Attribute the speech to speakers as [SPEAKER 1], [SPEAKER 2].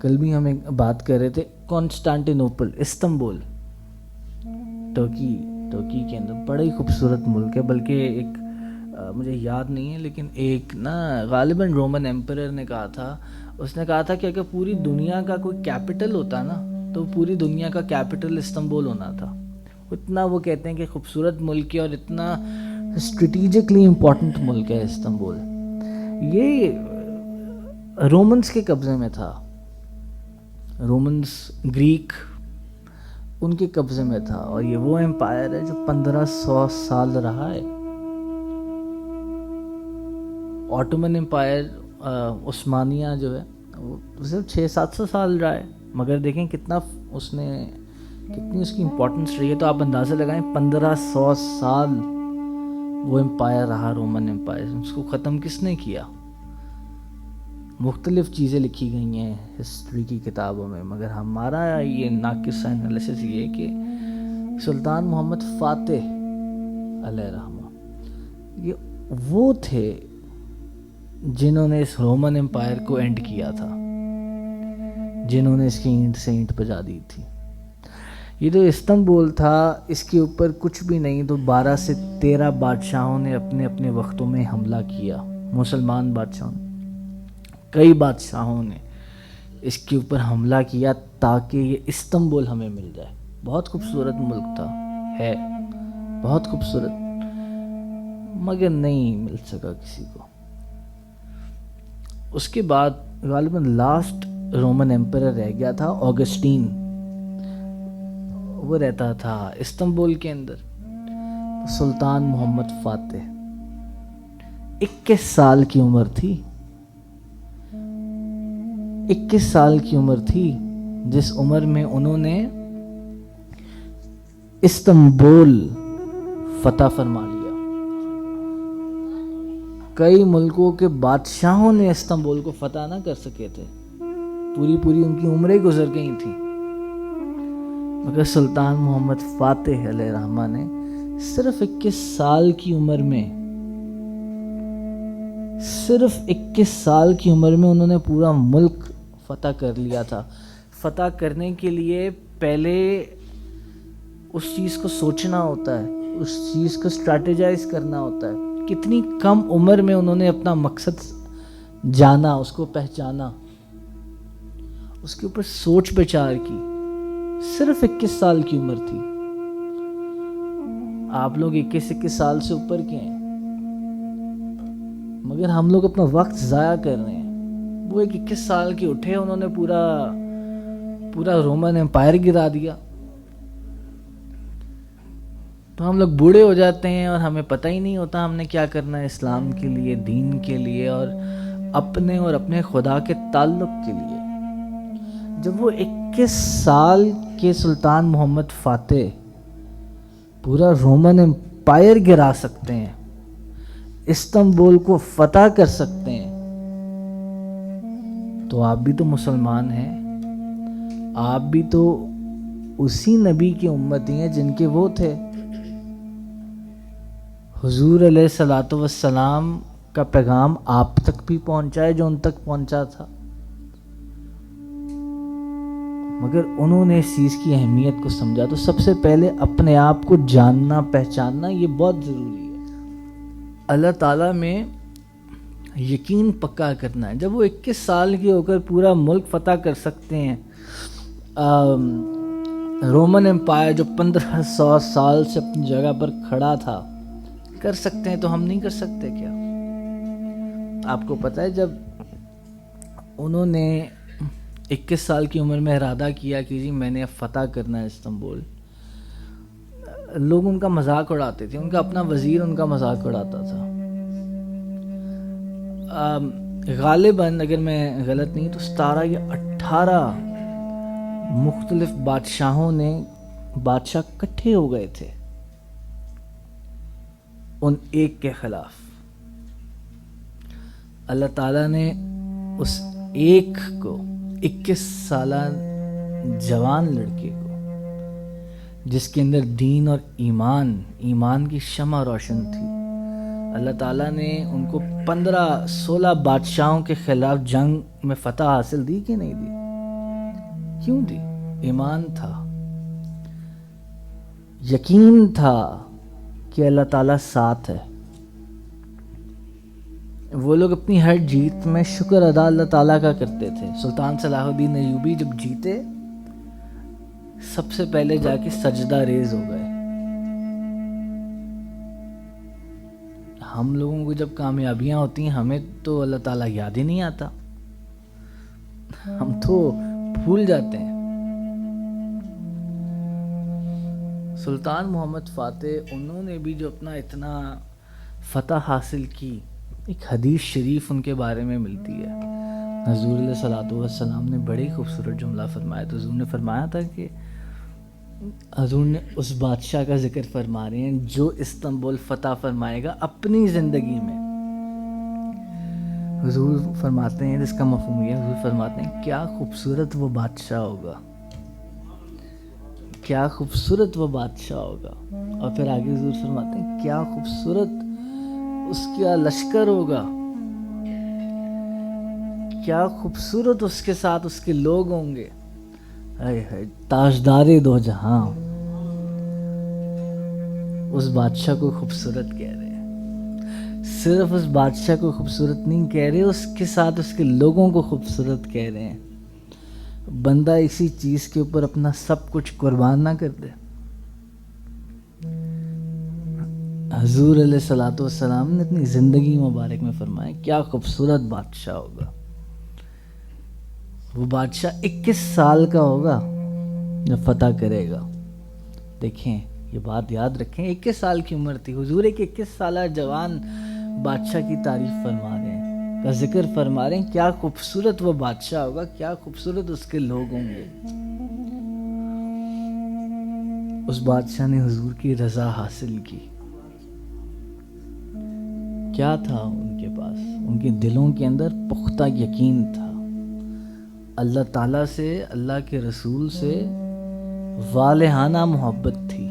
[SPEAKER 1] کل بھی ہم ایک بات کر رہے تھے، کانسٹانٹینوپل، استنبول، ترکی کے اندر بڑا ہی خوبصورت ملک ہے. بلکہ ایک مجھے یاد نہیں ہے لیکن ایک نا غالباً رومن ایمپرر نے کہا تھا، اس نے کہا تھا کہ اگر پوری دنیا کا کوئی کیپٹل ہوتا نا تو پوری دنیا کا کیپٹل استنبول ہونا تھا. اتنا وہ کہتے ہیں کہ خوبصورت ملک ہے اور اتنا اسٹریٹجکلی امپورٹنٹ ملک ہے استنبول. یہ رومنز کے قبضے میں تھا، رومنز گریک ان کے قبضے میں تھا، اور یہ وہ امپائر ہے جو 1500 سال رہا ہے. آٹومن امپائر عثمانیہ جو ہے وہ صرف 600-700 سال رہا ہے، مگر دیکھیں کتنی اس کی امپورٹنس رہی ہے. تو آپ اندازہ لگائیں 1500 سال وہ امپائر رہا، رومن امپائر. اس کو ختم کس نے کیا؟ مختلف چیزیں لکھی گئی ہیں ہسٹری کی کتابوں میں، مگر ہمارا یہ ناقص انالیسس یہ ہے کہ سلطان محمد فاتح علیہ رحمہ یہ وہ تھے جنہوں نے اس رومن امپائر کو اینڈ کیا تھا، جنہوں نے اس کی اینٹ سے اینٹ بجا دی تھی. یہ جو استنبول تھا اس کے اوپر کچھ بھی نہیں تو 12 سے 13 بادشاہوں نے اپنے اپنے وقتوں میں حملہ کیا. مسلمان بادشاہوں نے، کئی بادشاہوں نے اس کے اوپر حملہ کیا تاکہ یہ استنبول ہمیں مل جائے. بہت خوبصورت ملک تھا، ہے بہت خوبصورت، مگر نہیں مل سکا کسی کو. اس کے بعد غالباً لاسٹ رومن ایمپرر رہ گیا تھا آگسٹین، وہ رہتا تھا استنبول کے اندر. سلطان محمد فاتح 21 سال کی عمر تھی، 21 سال کی عمر تھی جس عمر میں انہوں نے استنبول فتح فرما لیا. کئی ملکوں کے بادشاہوں نے استنبول کو فتح نہ کر سکے تھے، پوری ان کی عمریں گزر گئی تھیں، مگر سلطان محمد فاتح علیہ رحمہ نے صرف 21 سال کی عمر میں انہوں نے پورا ملک فتح کر لیا تھا. فتح کرنے کے لیے پہلے اس چیز کو سوچنا ہوتا ہے، اس چیز کو اسٹریٹجائز کرنا ہوتا ہے. کتنی کم عمر میں انہوں نے اپنا مقصد جانا، اس کو پہچانا، اس کے اوپر سوچ بچار کی. صرف 21 سال کی عمر تھی. آپ لوگ 21 سال سے اوپر کے ہیں، مگر ہم لوگ اپنا وقت ضائع کر رہے ہیں. وہ 21 سال کے اٹھے، انہوں نے پورا رومن امپائر گرا دیا. تو ہم لوگ بوڑھے ہو جاتے ہیں اور ہمیں پتہ ہی نہیں ہوتا ہم نے کیا کرنا ہے اسلام کے لیے، دین کے لیے، اور اپنے خدا کے تعلق کے لیے. جب وہ 21 سال کے سلطان محمد فاتح پورا رومن امپائر گرا سکتے ہیں، استنبول کو فتح کر سکتے ہیں، تو آپ بھی تو مسلمان ہیں، آپ بھی تو اسی نبی کی امتی ہیں جن کے وہ تھے. حضور علیہ الصلوۃ والسلام کا پیغام آپ تک بھی پہنچا ہے جو ان تک پہنچا تھا، مگر انہوں نے اس چیز کی اہمیت کو سمجھا. تو سب سے پہلے اپنے آپ کو جاننا پہچاننا یہ بہت ضروری ہے. اللہ تعالیٰ میں یقین پکا کرنا ہے. جب وہ 21 سال کے ہو کر پورا ملک فتح کر سکتے ہیں، رومن امپائر جو 1500 سال سے اپنی جگہ پر کھڑا تھا کر سکتے ہیں، تو ہم نہیں کر سکتے کیا؟ آپ کو پتہ ہے جب انہوں نے 21 سال کی عمر میں ارادہ کیا کہ جی میں نے فتح کرنا ہے استنبول، لوگ ان کا مذاق اڑاتے تھے، ان کا اپنا وزیر ان کا مذاق اڑاتا تھا. غالباً اگر میں غلط نہیں تو 17 یا 18 مختلف بادشاہ کٹھے ہو گئے تھے ان ایک کے خلاف. اللہ تعالیٰ نے اس ایک کو، 21 سالہ جوان لڑکے کو جس کے اندر دین اور ایمان کی شمع روشن تھی، اللہ تعالیٰ نے ان کو 15-16 بادشاہوں کے خلاف جنگ میں فتح حاصل دی کہ نہیں دی؟ کیوں دی؟ ایمان تھا، یقین تھا کہ اللہ تعالیٰ ساتھ ہے. وہ لوگ اپنی ہر جیت میں شکر ادا اللہ تعالیٰ کا کرتے تھے. سلطان صلاح الدین ایوبی جب جیتے سب سے پہلے جا کے سجدہ ریز ہو گئے. ہم لوگوں کو جب کامیابیاں ہوتی ہیں ہمیں تو اللہ تعالیٰ یاد ہی نہیں آتا، ہم تو بھول جاتے ہیں. سلطان محمد فاتح انہوں نے بھی جو اپنا اتنا فتح حاصل کی، ایک حدیث شریف ان کے بارے میں ملتی ہے. حضور علیہ الصلوۃ والسلام نے بڑی خوبصورت جملہ فرمایا. تو حضور نے فرمایا تھا کہ حضور نے اس بادشاہ کا ذکر فرما رہے ہیں جو استنبول فتح فرمائے گا اپنی زندگی میں. حضور فرماتے ہیں، جس کا مفہوم یہ، حضور فرماتے ہیں کیا خوبصورت وہ بادشاہ ہوگا، کیا خوبصورت وہ بادشاہ ہوگا. اور پھر آگے حضور فرماتے ہیں کیا خوبصورت اس کا لشکر ہوگا، کیا خوبصورت اس کے ساتھ اس کے لوگ ہوں گے. تاجدار دو جہاں اس بادشاہ کو خوبصورت کہہ رہے ہیں. صرف اس بادشاہ کو خوبصورت نہیں کہہ رہے، اس کے ساتھ اس کے لوگوں کو خوبصورت کہہ رہے ہیں. بندہ اسی چیز کے اوپر اپنا سب کچھ قربان نہ کر دے. حضور علیہ الصلوۃ والسلام نے اپنی زندگی مبارک میں فرمایا کیا خوبصورت بادشاہ ہوگا. وہ بادشاہ 21 سال کا ہوگا جو فتح کرے گا. دیکھیں یہ بات یاد رکھیں، 21 سال کی عمر تھی. حضور ایک 21 سالہ جوان بادشاہ کی تعریف فرما رہے ہیں، کا ذکر فرما رہے ہیں. کیا خوبصورت وہ بادشاہ ہوگا، کیا خوبصورت اس کے لوگ ہوں گے. اس بادشاہ نے حضور کی رضا حاصل کی. کیا تھا ان کے پاس؟ ان کے دلوں کے اندر پختہ یقین تھا. اللہ تعالیٰ سے، اللہ کے رسول سے والہانہ محبت تھی.